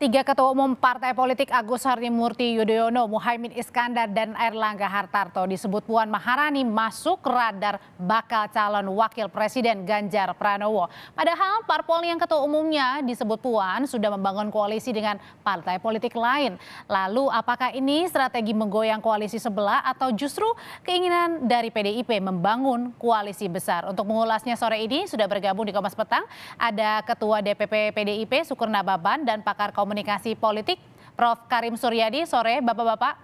Tiga ketua umum partai politik Agus Harimurti Yudhoyono, Muhaimin Iskandar, dan Airlangga Hartarto disebut Puan Maharani masuk radar bakal calon wakil presiden Ganjar Pranowo. Padahal parpol yang ketua umumnya disebut Puan sudah membangun koalisi dengan partai politik lain. Lalu apakah ini strategi menggoyang koalisi sebelah atau justru keinginan dari PDIP membangun koalisi besar? Untuk mengulasnya sore ini sudah bergabung di Kompas Petang ada Ketua DPP PDIP Syukur Nababan dan pakar komunikasi politik Prof. Karim Suryadi. Sore Bapak-Bapak.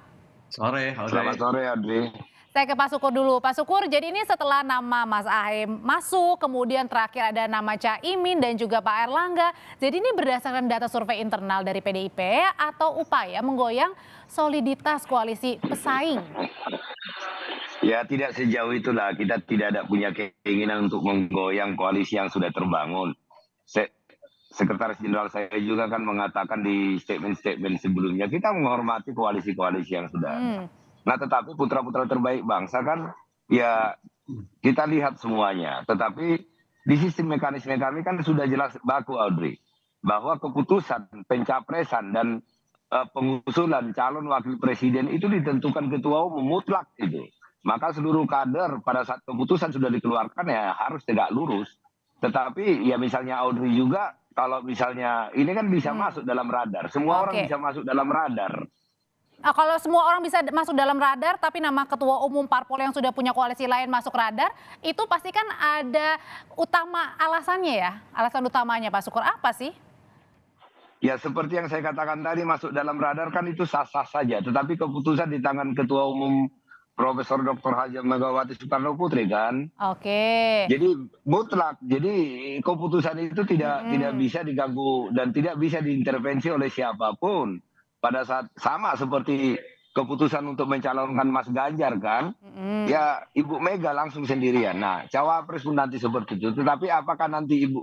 Sore, Selamat sore Adri. Saya ke Pak Syukur dulu. Pak Syukur, jadi ini setelah nama Mas Ahy masuk, kemudian terakhir ada nama Caimin dan juga Pak Airlangga. Jadi ini berdasarkan data survei internal dari PDIP atau upaya menggoyang soliditas koalisi pesaing? Ya tidak sejauh itulah, kita tidak ada punya keinginan untuk menggoyang koalisi yang sudah terbangun. Sekretaris Jenderal saya juga kan mengatakan di statement-statement sebelumnya, kita menghormati koalisi-koalisi yang sudah ada. Nah tetapi putra-putra terbaik bangsa kan ya kita lihat semuanya. Tetapi di sistem mekanisme kami kan sudah jelas baku Audrey, bahwa keputusan pencapresan dan pengusulan calon wakil presiden itu ditentukan ketua umum mutlak itu. Maka seluruh kader pada saat keputusan sudah dikeluarkan ya harus tegak lurus. Tetapi ya misalnya Audrey juga, kalau misalnya ini kan bisa masuk dalam radar. Semua orang bisa masuk dalam radar. Kalau semua orang bisa masuk dalam radar, tapi nama ketua umum parpol yang sudah punya koalisi lain masuk radar, itu pasti kan ada alasannya ya? Alasan utamanya Pak Syukur apa sih? Ya seperti yang saya katakan tadi, masuk dalam radar kan itu sah-sah saja. Tetapi keputusan di tangan ketua umum Profesor Dr. Haji Megawati Soekarno Putri kan. Oke. Jadi mutlak. Jadi keputusan itu tidak bisa diganggu dan tidak bisa diintervensi oleh siapapun. Pada saat sama seperti keputusan untuk mencalonkan Mas Ganjar kan. Ya Ibu Mega langsung sendirian. Nah cawapres pun nanti seperti itu. Tetapi apakah nanti Ibu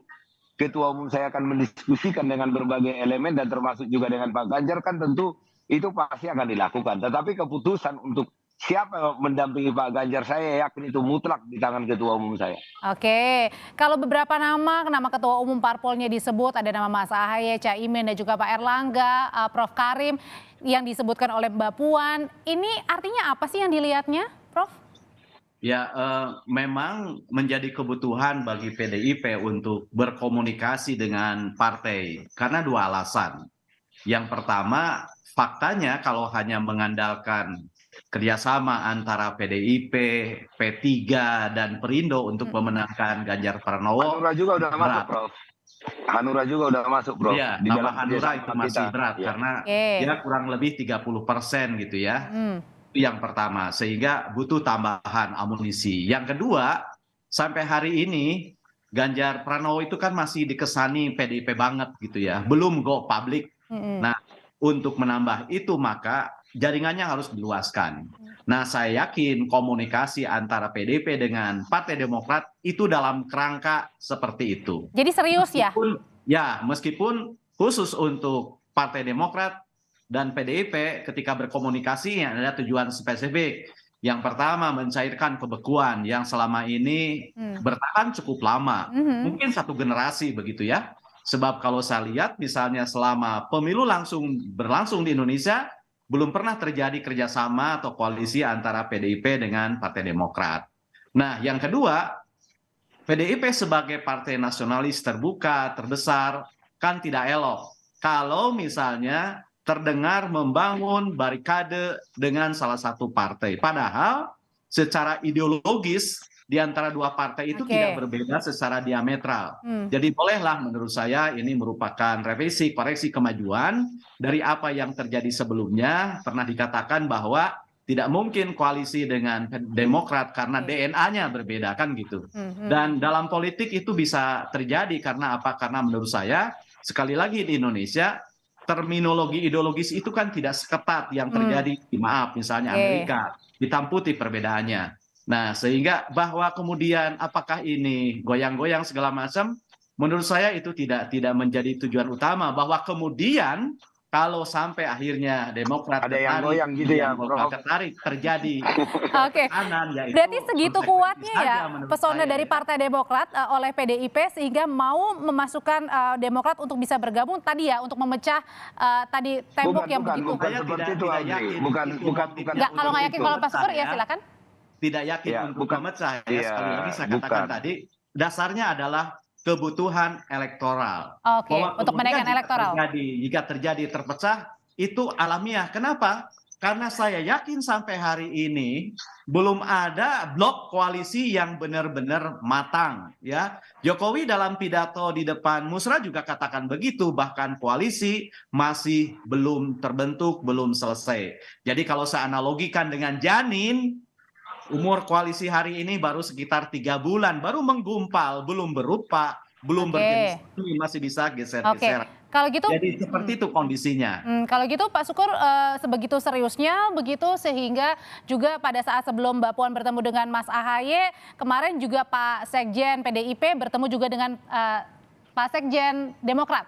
Ketua Umum saya akan mendiskusikan dengan berbagai elemen dan termasuk juga dengan Pak Ganjar kan tentu itu pasti akan dilakukan. Tetapi keputusan untuk siapa yang mendampingi Pak Ganjar saya yakin itu mutlak di tangan ketua umum saya. Oke, kalau beberapa nama ketua umum parpolnya disebut, ada nama Mas Ahy, Caimin dan juga Pak Airlangga, Prof. Karim yang disebutkan oleh Mbak Puan. Ini artinya apa sih yang dilihatnya, Prof? Ya, memang menjadi kebutuhan bagi PDIP untuk berkomunikasi dengan partai karena dua alasan. Yang pertama, faktanya kalau hanya mengandalkan kerjasama antara PDIP, P3, dan Perindo untuk memenangkan Ganjar Pranowo. Hanura juga udah masuk, Prof. Hanura juga udah masuk, Prof. Ya, di nama Hanura itu masih berat karena dia kurang lebih 30% gitu ya. Itu yang pertama, sehingga butuh tambahan amunisi. Yang kedua, sampai hari ini Ganjar Pranowo itu kan masih dikesani PDIP banget gitu ya. Belum go public. Nah, untuk menambah itu maka jaringannya harus diluaskan. Nah, saya yakin komunikasi antara PDIP dengan Partai Demokrat itu dalam kerangka seperti itu. Jadi serius ya? Meskipun khusus untuk Partai Demokrat dan PDIP ketika berkomunikasi ada tujuan spesifik. Yang pertama mencairkan kebekuan yang selama ini bertahan cukup lama. Mungkin satu generasi begitu ya. Sebab kalau saya lihat misalnya selama pemilu berlangsung di Indonesia, belum pernah terjadi kerjasama atau koalisi antara PDIP dengan Partai Demokrat. Nah, yang kedua, PDIP sebagai partai nasionalis terbuka, terbesar, kan tidak elok kalau misalnya terdengar membangun barikade dengan salah satu partai. Padahal secara ideologis di antara dua partai itu tidak berbeda secara diametral. Jadi bolehlah menurut saya ini merupakan revisi, koreksi kemajuan dari apa yang terjadi sebelumnya. Pernah dikatakan bahwa tidak mungkin koalisi dengan Demokrat karena DNA-nya berbeda kan gitu. Dan dalam politik itu bisa terjadi karena apa? Karena menurut saya sekali lagi di Indonesia terminologi ideologis itu kan tidak seketat yang terjadi di misalnya Amerika. Hitam putih perbedaannya. Nah, sehingga bahwa kemudian apakah ini goyang-goyang segala macam, menurut saya itu tidak menjadi tujuan utama. Bahwa kemudian kalau sampai akhirnya Demokrat Ada yang goyang gitu ya, Prof. terjadi Oke. tekanan, yaitu Berarti segitu konsekuensi kuatnya saja ya menurut pesona saya, dari ya. Partai Demokrat oleh PDIP sehingga mau memasukkan Demokrat untuk bisa bergabung tadi ya untuk memecah tadi tembok yang begitu. Bukan Saya seperti itu, tidak Audrey. yakin Bukan itu bukan motifnya Nggak, kalau nggak yakin untuk kalau Pak Syukur ya memecah, silakan. tidak yakin Ya, untuk bukan. memecah ya. Iya, Sekali lagi saya katakan bukan. tadi, dasarnya adalah kebutuhan elektoral. Oke, Bahwa untuk kemudian menaikkan elektoral. jika terjadi terpecah, itu alamiah. Kenapa? Karena saya yakin sampai hari ini belum ada blok koalisi yang benar-benar matang, ya. Jokowi dalam pidato di depan Musra juga katakan begitu, bahkan koalisi masih belum terbentuk, belum selesai. Jadi kalau saya analogikan dengan janin, umur koalisi hari ini baru sekitar 3 bulan, baru menggumpal, belum berupa, belum berjenis, masih bisa geser-geser. Kalau gitu, Jadi seperti itu kondisinya. kalau gitu Pak Syukur sebegitu seriusnya begitu sehingga juga pada saat sebelum Mbak Puan bertemu dengan Mas AHY, kemarin juga Pak Sekjen PDIP bertemu juga dengan Pak Sekjen Demokrat.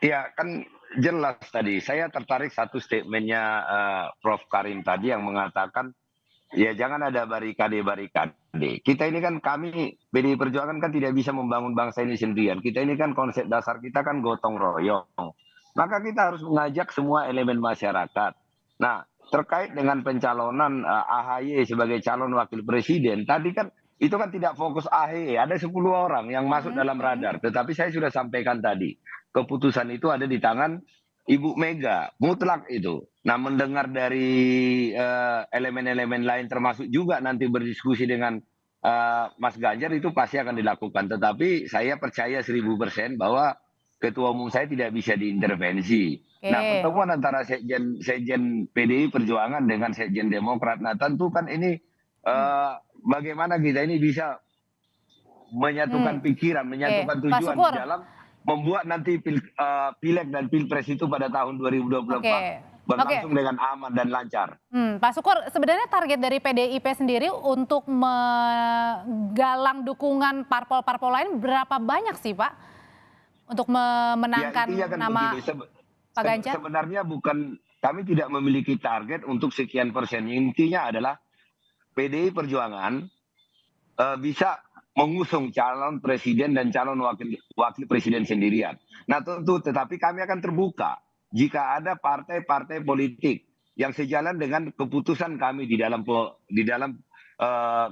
Iya, kan jelas tadi. Saya tertarik satu statementnya Prof. Karim tadi yang mengatakan, ya jangan ada barikade-barikade. Kita ini kan kami, PDI Perjuangan kan tidak bisa membangun bangsa ini sendirian. Kita ini kan konsep dasar kita kan gotong royong. Maka kita harus mengajak semua elemen masyarakat. Nah, terkait dengan pencalonan AHY sebagai calon wakil presiden, tadi kan itu kan tidak fokus AHY, ada 10 orang yang masuk dalam radar. Tetapi saya sudah sampaikan tadi, keputusan itu ada di tangan Ibu Mega, mutlak itu. Nah, mendengar dari elemen-elemen lain termasuk juga nanti berdiskusi dengan Mas Ganjar itu pasti akan dilakukan. Tetapi saya percaya 1000% bahwa Ketua Umum saya tidak bisa diintervensi. Nah, pertemuan antara Sekjen PDI Perjuangan dengan Sekjen Demokrat, nah tentu kan ini bagaimana kita ini bisa menyatukan pikiran, menyatukan tujuan di dalam membuat nanti pileg dan pilpres itu pada tahun 2024 berlangsung dengan aman dan lancar. Pak Syukur, sebenarnya target dari PDIP sendiri untuk menggalang dukungan parpol-parpol lain berapa banyak sih Pak? Untuk memenangkan ya, kan nama Pak Ganjar? Sebenarnya bukan, kami tidak memiliki target untuk sekian persen. Intinya adalah PDI Perjuangan bisa mengusung calon presiden dan calon wakil presiden sendirian. Nah tentu, tetapi kami akan terbuka jika ada partai-partai politik yang sejalan dengan keputusan kami di dalam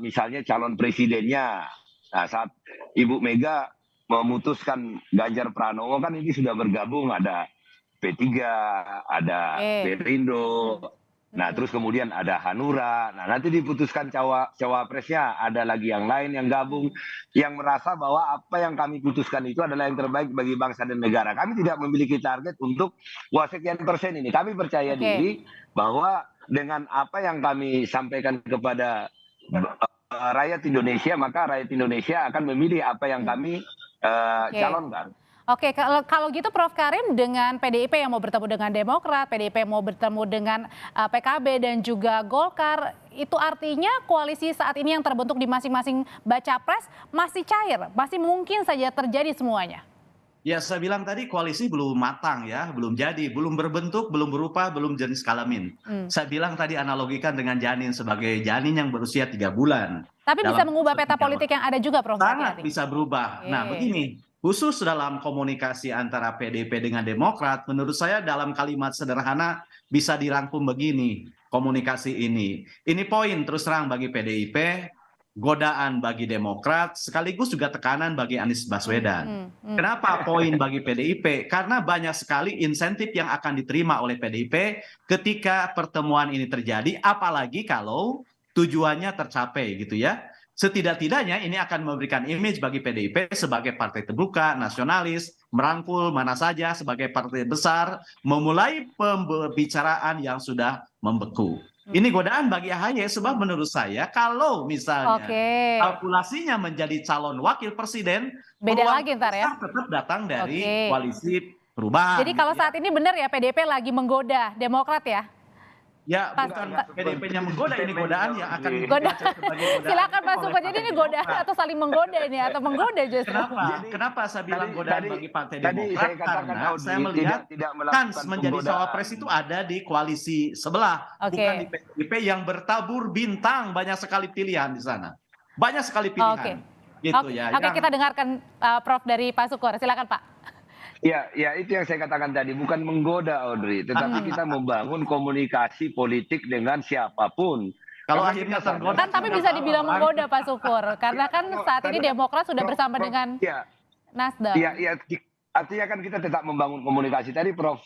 misalnya calon presidennya. Nah, saat Ibu Mega memutuskan Ganjar Pranowo kan ini sudah bergabung, ada P3, ada Perindo. Nah, terus kemudian ada Hanura. Nah, nanti diputuskan cawapresnya, ada lagi yang lain yang gabung, yang merasa bahwa apa yang kami putuskan itu adalah yang terbaik bagi bangsa dan negara. Kami tidak memiliki target untuk sekian persen ini. Kami percaya diri bahwa dengan apa yang kami sampaikan kepada rakyat Indonesia, maka rakyat Indonesia akan memilih apa yang kami calonkan. Oke, kalau gitu Prof. Karim, dengan PDIP yang mau bertemu dengan Demokrat, PDIP yang mau bertemu dengan PKB dan juga Golkar, itu artinya koalisi saat ini yang terbentuk di masing-masing baca pres masih cair, masih mungkin saja terjadi semuanya? Ya, saya bilang tadi koalisi belum matang ya, belum jadi, belum berbentuk, belum berupa, belum jenis kelamin. Saya bilang tadi analogikan dengan janin sebagai janin yang berusia 3 bulan. Tapi bisa mengubah peta politik yang ada juga, Prof. Sangat bisa berubah. Nah, begini. Khusus dalam komunikasi antara PDIP dengan Demokrat, menurut saya dalam kalimat sederhana bisa dirangkum begini, komunikasi ini. Ini poin terus terang bagi PDIP, godaan bagi Demokrat, sekaligus juga tekanan bagi Anies Baswedan. Kenapa poin bagi PDIP? Karena banyak sekali insentif yang akan diterima oleh PDIP ketika pertemuan ini terjadi, apalagi kalau tujuannya tercapai gitu ya. Setidak-tidaknya ini akan memberikan image bagi PDIP sebagai partai terbuka, nasionalis, merangkul mana saja sebagai partai besar, memulai pembicaraan yang sudah membeku. Ini godaan bagi AHY sebab menurut saya kalau misalnya kalkulasinya menjadi calon wakil presiden, beda lagi ntar ya. Tetap datang dari koalisi perubahan. Jadi kalau saat ini benar ya PDIP lagi menggoda Demokrat ya? Ya, Pas- bukan Pak- PDIP-nya menggoda, ini godaan yang akan Goda. dibaca sebagai godaan Silakan Pak oleh Sukur. Jadi ini Partai godaan Demokrat. atau saling menggoda ini atau menggoda justru? Kenapa? Jadi, Kenapa saya bilang godaan bagi Partai tadi Demokrat? saya katakan Karena Audrey saya melihat tidak Kans melakukan menjadi penggodaan. cawapres itu ada di koalisi sebelah, Oke. bukan di PDIP yang bertabur bintang, banyak sekali pilihan di sana. Banyak sekali pilihan. Oke. Gitu Oke, ya. oke, kita dengarkan Prof dari Pak Sukur. Silakan Pak. Ya, itu yang saya katakan tadi, bukan menggoda Audrey, tetapi kita membangun komunikasi politik dengan siapapun. Kalau Karena akhirnya kita sadar- tergoda, Kan tapi bisa dibilang menggoda Pak Sukur. Karena kan saat ini Demokrat sudah bersama dengan Nasdem. Iya, artinya kan kita tetap membangun komunikasi. Tadi Prof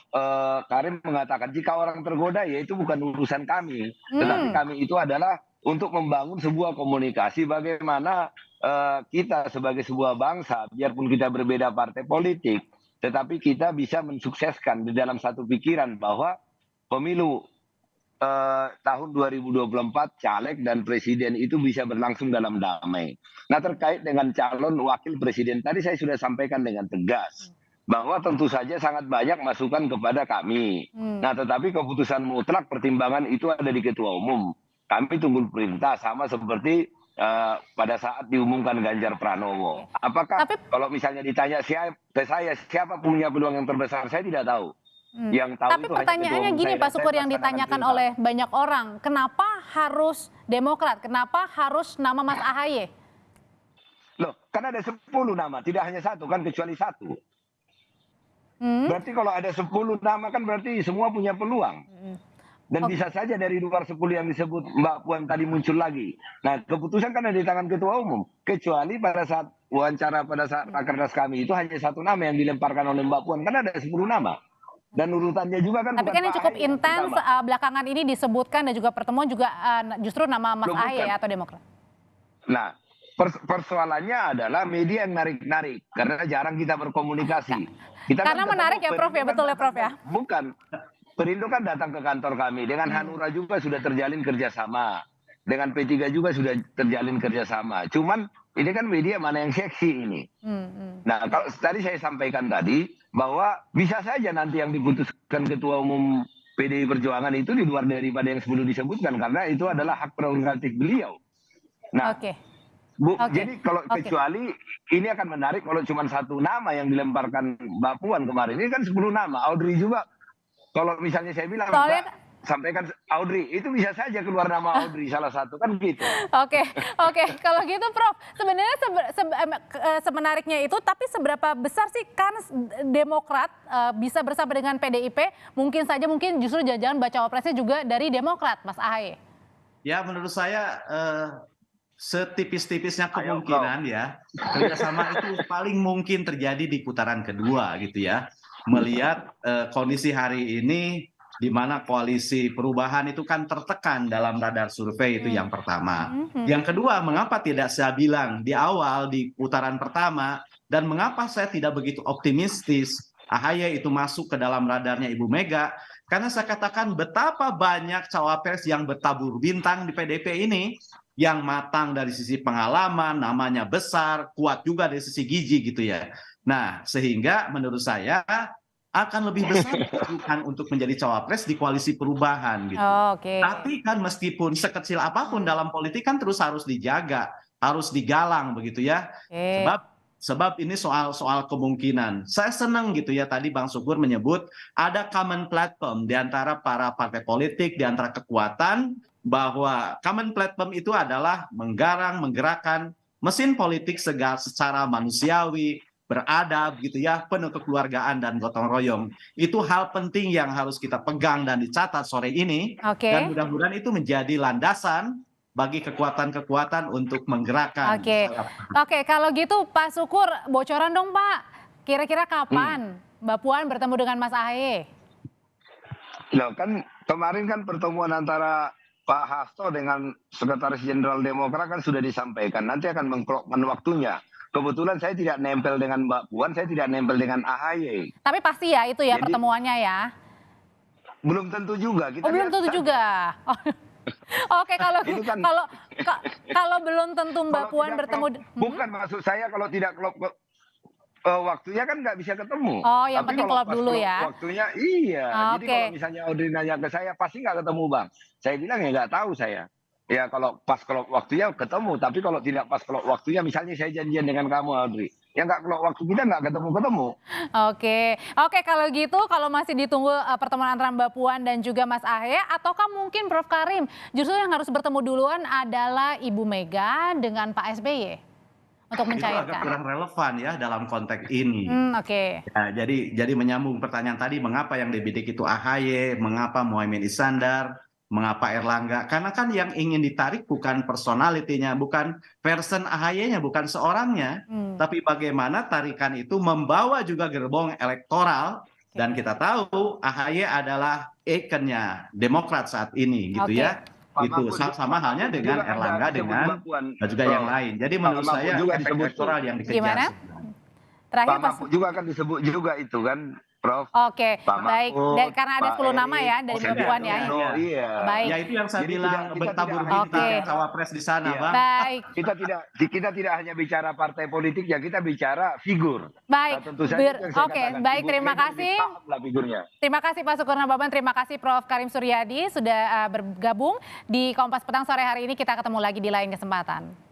Karim mengatakan jika orang tergoda ya itu bukan urusan kami, tetapi kami itu adalah untuk membangun sebuah komunikasi bagaimana kita sebagai sebuah bangsa, biarpun kita berbeda partai politik, tetapi kita bisa mensukseskan di dalam satu pikiran bahwa pemilu tahun 2024 caleg dan presiden itu bisa berlangsung dalam damai. Nah, terkait dengan calon wakil presiden tadi saya sudah sampaikan dengan tegas bahwa tentu saja sangat banyak masukan kepada kami. Nah, tetapi keputusan mutlak pertimbangan itu ada di ketua umum. Kami tunggu perintah sama seperti pada saat diumumkan Ganjar Pranowo. Apakah kalau misalnya ditanya siapa punya peluang yang terbesar, saya tidak tahu. Yang tahu Tapi itu hanya pertanyaannya ketua umum gini saya, Pak dan Sukur saya yang melaksanakan ditanyakan perintah. oleh banyak orang, kenapa harus Demokrat? Kenapa harus nama Mas AHY? Loh, kan ada 10 nama, tidak hanya satu kan, kecuali satu. Berarti kalau ada 10 nama kan berarti semua punya peluang. Dan bisa saja dari luar 10 yang disebut Mbak Puan tadi muncul lagi. Nah, keputusan kan ada di tangan ketua umum. Kecuali pada saat wawancara pada saat rakernas kami itu hanya satu nama yang dilemparkan oleh Mbak Puan. Kan ada 10 nama. Dan urutannya juga kan Tapi bukan kan yang Pak cukup AHY yang intens pertama. belakangan ini disebutkan dan juga pertemuan juga justru nama Mas Loh, AHY bukan. atau Demokrat. Nah, persoalannya adalah media yang narik-narik. Karena jarang kita berkomunikasi. Kita Karena kan menarik ya Prof ya, Perindo betul ya kan Prof ya. Bukan. Perindo kan datang ke kantor kami. Dengan Hanura juga sudah terjalin kerjasama. Dengan P3 juga sudah terjalin kerjasama. Cuman ini kan media mana yang seksi ini. Nah, kalau tadi saya sampaikan tadi bahwa bisa saja nanti yang diputuskan ketua umum PDI Perjuangan itu di luar daripada yang sebelum disebutkan. Karena itu adalah hak prerogatif beliau. Nah, Oke. jadi kalau kecuali ini akan menarik kalau cuma satu nama yang dilemparkan Mbak Puan kemarin. Ini kan 10 nama. Audrey juga. Kalau misalnya saya bilang, Soalnya- Mbak, sampaikan Audrey, itu bisa saja keluar nama Audrey salah satu, kan gitu. Oke. Kalau gitu Prof, sebenarnya semenariknya itu, tapi seberapa besar sih kans Demokrat bisa bersama dengan PDIP? Mungkin saja justru jangan baca wapresnya juga dari Demokrat, Mas AHY. Ya, menurut saya setipis-tipisnya kemungkinan ya kerjasama itu paling mungkin terjadi di putaran kedua gitu ya. Melihat kondisi hari ini di mana koalisi perubahan itu kan tertekan dalam radar survei itu yang pertama. Yang kedua, mengapa tidak saya bilang di awal di putaran pertama dan mengapa saya tidak begitu optimistis AHY itu masuk ke dalam radarnya Ibu Mega? Karena saya katakan betapa banyak cawapres yang bertabur bintang di PDIP ini yang matang dari sisi pengalaman, namanya besar, kuat juga dari sisi gizi gitu ya. Nah, sehingga menurut saya akan lebih besar kebutuhan untuk menjadi cawapres di koalisi perubahan gitu. Oke. Tapi kan meskipun sekecil apapun dalam politik kan terus harus dijaga, harus digalang begitu ya. Sebab ini soal kemungkinan. Saya senang gitu ya tadi Bang Sukur menyebut ada common platform di antara para partai politik, di antara kekuatan bahwa common platform itu adalah menggerakkan mesin politik secara manusiawi, beradab gitu ya, penuh kekeluargaan dan gotong royong. Itu hal penting yang harus kita pegang dan dicatat sore ini. Dan mudah-mudahan itu menjadi landasan bagi kekuatan-kekuatan untuk menggerakkan. Oke, kalau gitu Pak Sukur, bocoran dong Pak. Kira-kira kapan Mbak Puan bertemu dengan Mas AHY? Loh, kan kemarin kan pertemuan antara Pak Hasto dengan Sekretaris Jenderal Demokrat kan sudah disampaikan. Nanti akan mengklokkan waktunya. Kebetulan saya tidak nempel dengan Mbak Puan, saya tidak nempel dengan AHY. Tapi pasti ya itu ya. Jadi, pertemuannya ya? Belum tentu juga. Belum tentu juga. Oke, kalau belum tentu Mbak Puan bertemu. Bukan maksud saya kalau tidak klop. waktunya kan nggak bisa ketemu. Oh, yang Tapi penting kalau klop pas dulu klop ya. waktunya, iya. Jadi Oke. kalau misalnya Audrey nanya ke saya, pasti nggak ketemu bang. Saya bilang ya nggak tahu saya. Ya kalau pas klop waktunya ketemu, tapi kalau tidak pas klop waktunya, misalnya saya janjian dengan kamu Audrey, ya nggak klop waktu kita nggak ketemu-ketemu. Oke, oke kalau gitu kalau masih ditunggu pertemuan antara Mbak Puan dan juga Mas Ahaye, ataukah mungkin Prof Karim justru yang harus bertemu duluan adalah Ibu Mega dengan Pak SBY untuk Itu agak mencairkan? kurang relevan ya dalam konteks ini. Oke. Ya, jadi menyambung pertanyaan tadi, mengapa yang dibidik itu AHY, mengapa Muhaimin Iskandar, mengapa Erlangga? Karena kan yang ingin ditarik bukan personalitinya, bukan person AHY-nya, bukan seorangnya, tapi bagaimana tarikan itu membawa juga gerbong elektoral. Dan kita tahu AHY adalah ikonnya Demokrat saat ini, gitu ya. Itu sama halnya dengan Erlangga dengan dan juga yang lain. Jadi menurut saya efek elektoral yang dikejar. Gimana? Pak Terakhir Pas. Mahfud juga kan disebut juga itu kan, Prof. Oke, Pak baik. Mahfud, Dan karena ada Pak 10 nama Erik, ya dari Mbak Puan ya. Iya. Baik. Ya itu yang saya Jadi bilang, kita bertabur tidak- bintang Oke. cawapres di sana, Iya. Bang. Baik. Kita tidak hanya bicara partai politik ya, kita bicara figur. Baik. Nah, tentu saja itu yang saya Oke, katakan. baik, Ibu terima Mega kasih. lebih paham lah figurnya. Terima kasih Pak Sukurna Baban, terima kasih Prof Karim Suryadi sudah bergabung di Kompas Petang sore hari ini. Kita ketemu lagi di lain kesempatan.